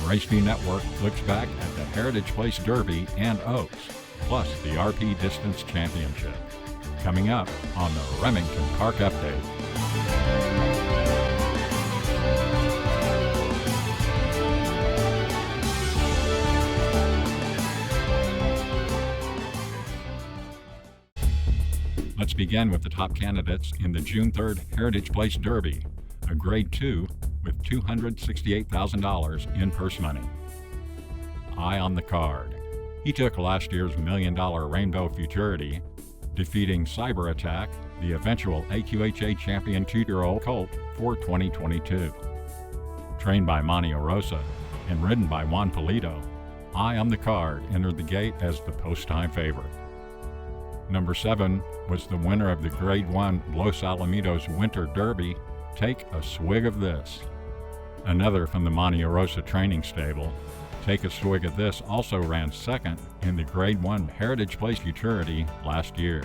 RaceView Network looks back at the Heritage Place Derby and Oaks, plus the RP Distance Championship. Coming up on the Remington Park Update. Let's begin with the top candidates in the June 3rd Heritage Place Derby, a Grade 2 with $268,000 in purse money. Eye on the card. He took last year's $1 million Rainbow Futurity, defeating Cyber Attack, the eventual AQHA champion 2-year-old colt, for 2022. Trained by Monte Rosa and ridden by Juan Polito, Eye on the Card entered the gate as the post-time favorite. Number 7 was the winner of the Grade 1 Los Alamitos Winter Derby, Take a Swig of This. Another from the Monte Rosa training stable, Take a Swig of This also ran second in the Grade 1 Heritage Place Futurity last year.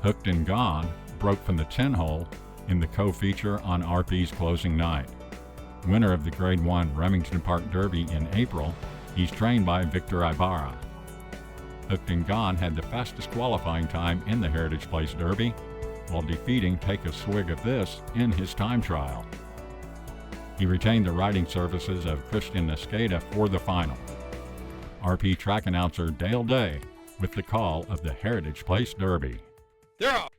Hooked and Gone broke from the 10-hole in the co-feature on RP's closing night. Winner of the Grade 1 Remington Park Derby in April, he's trained by Victor Ibarra. Hooked and Gone had the fastest qualifying time in the Heritage Place Derby, while defeating Take a Swig of This in his time trial. He retained the riding services of Christian Nescada for the final. RP track announcer Dale Day with the call of the Heritage Place Derby. They're off.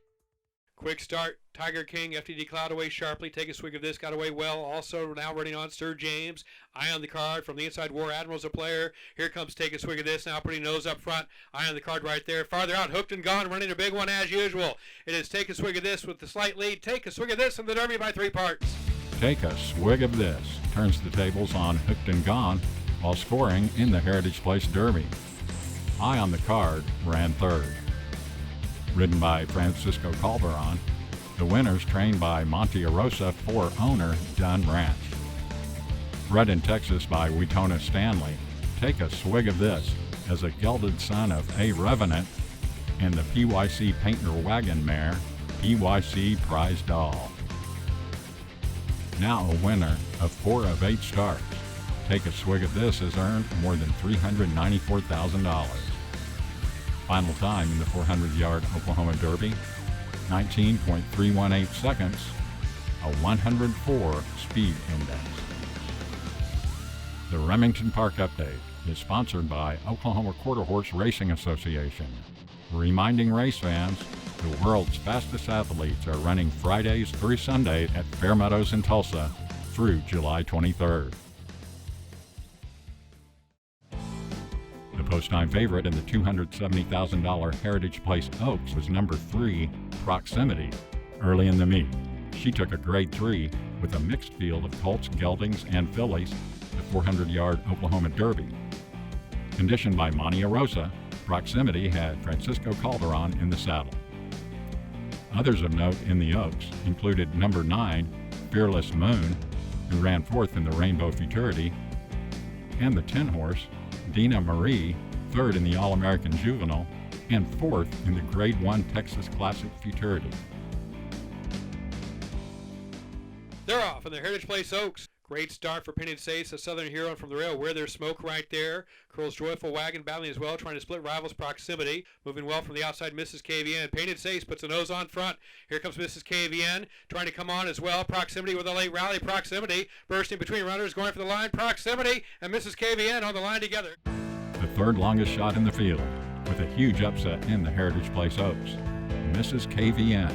Quick start. Tiger King, FTD Cloud away sharply. Take a Swig of This got away well. Also now running on Sir James. Eye on the Card from the inside. War Admiral's a player. Here comes Take a Swig of This. Now putting nose up front. Eye on the Card right there. Farther out, Hooked and Gone running a big one as usual. It is Take a Swig of This with the slight lead. Take a Swig of This in the Derby by 3 parts. Take a Swig of This turns the tables on Hooked and Gone while scoring in the Heritage Place Derby. Eye on the Card ran third. Ridden by Francisco Calderon, the winners trained by Monte Rosa for owner Dunn Ranch. Bred in Texas by Wetona Stanley, Take a Swig of This as a gelded son of A. Revenant and the PYC Painter Wagon mare, PYC Prize Doll. Now a winner of 4 of 8 starts, Take a Swig of This has earned more than $394,000. Final time in the 400-yard Oklahoma Derby, 19.318 seconds, a 104 speed index. The Remington Park Update is sponsored by Oklahoma Quarter Horse Racing Association, reminding race fans the world's fastest athletes are running Fridays through Sunday at Fair Meadows in Tulsa through July 23rd. The post-time favorite in the $270,000 Heritage Place Oaks was number 3, Proximity, early in the meet. She took a Grade 3 with a mixed field of colts, geldings, and fillies, the 400-yard Oklahoma Derby. Conditioned by Monte Rosa, Proximity had Francisco Calderon in the saddle. Others of note in the Oaks included number 9, Fearless Moon, who ran 4th in the Rainbow Futurity, and the 10-horse, Dina Marie, 3rd in the All-American Juvenile, and 4th in the Grade 1 Texas Classic Futurity. They're off in the Heritage Place Oaks. Great start for Painted Sace, a Southern Hero from the rail. Where there's smoke right there. Curl's Joyful Wagon battling as well, trying to split rivals. Proximity moving well from the outside. Mrs. KVN. Painted Sace puts a nose on front. Here comes Mrs. KVN trying to come on as well. Proximity with a late rally. Proximity bursting between runners, going for the line. Proximity and Mrs. KVN on the line together. The third longest shot in the field, with a huge upset in the Heritage Place Oaks. Mrs. KVN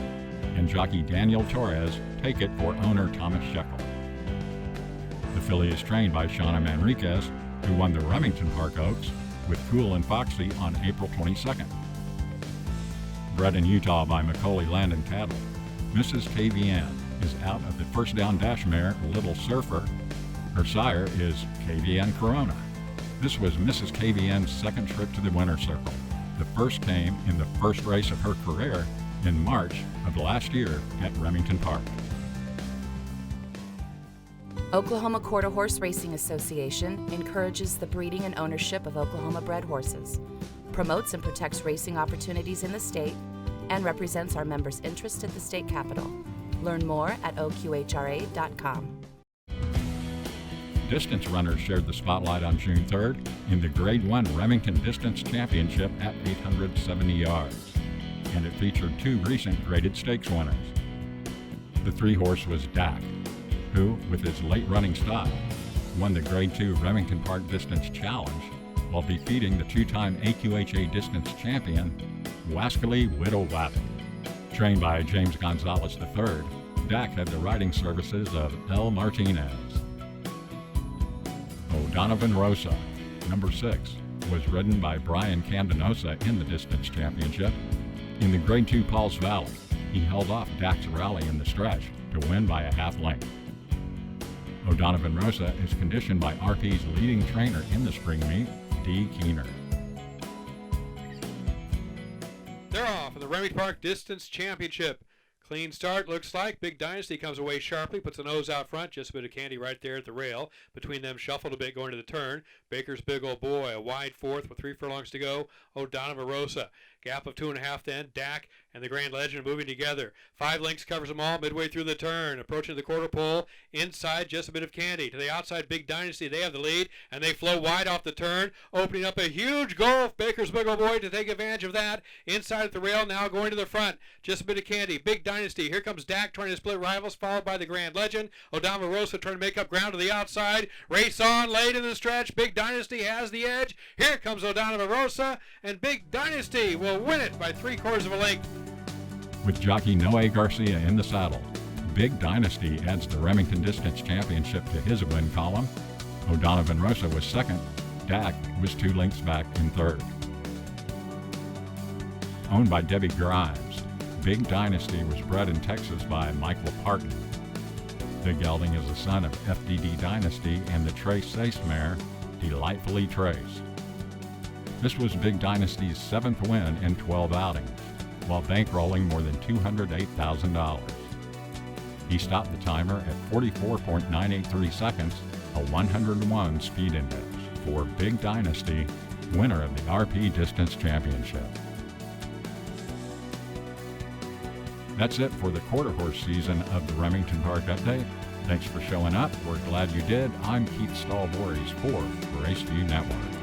and jockey Daniel Torres take it for owner Thomas Shekel. The filly is trained by Shauna Manriquez, who won the Remington Park Oaks with Cool and Foxy on April 22nd. Bred in Utah by Macaulay Landon Cattle, Mrs. KVN is out of the first down dash mare Little Surfer. Her sire is KVN Corona. This was Mrs. KVN's second trip to the winner's circle. The first came in the first race of her career in March of last year at Remington Park. Oklahoma Quarter Horse Racing Association encourages the breeding and ownership of Oklahoma-bred horses, promotes and protects racing opportunities in the state, and represents our members' interest at the state capitol. Learn more at OQHRA.com. Distance runners shared the spotlight on June 3rd in the Grade 1 Remington Distance Championship at 870 yards, and it featured 2 recent graded stakes winners. The 3-horse was Dak, who, with his late running style, won the Grade 2 Remington Park Distance Challenge while defeating the 2-time AQHA Distance champion, Wascally Widowabbit. Trained by James Gonzalez III, Dak had the riding services of L. Martinez. O'Donovan Rosa, number 6, was ridden by Brian Candenosa in the Distance Championship. In the Grade 2 Pauls Valley, he held off Dak's rally in the stretch to win by a half length. O'Donovan Rosa is conditioned by RP's leading trainer in the spring meet, D. Keener. They're off in the Remington Park Distance Championship. Clean start, looks like. Big Dynasty comes away sharply, puts the nose out front, just a bit of candy right there at the rail. Between them, shuffled a bit going to the turn. Baker's Big Old Boy, a wide fourth with 3 furlongs to go. O'Donovan Rosa, gap of 2.5 then. Dak and the Grand Legend moving together. 5 lengths covers them all midway through the turn. Approaching the quarter pole, inside just a bit of candy. To the outside, Big Dynasty, they have the lead, and they flow wide off the turn, opening up a huge gulf. Baker's Big Old Boy to take advantage of that. Inside at the rail, now going to the front. Just a bit of candy. Big Dynasty, here comes Dak trying to split rivals, followed by the Grand Legend. O'Donovan Rosa trying to make up ground to the outside. Race on late in the stretch. Big Dynasty has the edge. Here comes O'Donovan Rosa, and Big Dynasty will win it by 3/4 of a length. With jockey Noe Garcia in the saddle, Big Dynasty adds the Remington Distance Championship to his win column. O'Donovan Rosa was second. Dak was 2 lengths back in third. Owned by Debbie Grimes, Big Dynasty was bred in Texas by Michael Parton. The gelding is the son of FDD Dynasty and the Trace Sace mare, Delightfully Trace. This was Big Dynasty's 7th win in 12 outings, while bankrolling more than $208,000. He stopped the timer at 44.983 seconds, a 101 speed index, for Big Dynasty, winner of the RP Distance Championship. That's it for the quarter horse season of the Remington Park Update. Thanks for showing up. We're glad you did. I'm Keith Stahl Voorhees for Raceview Network.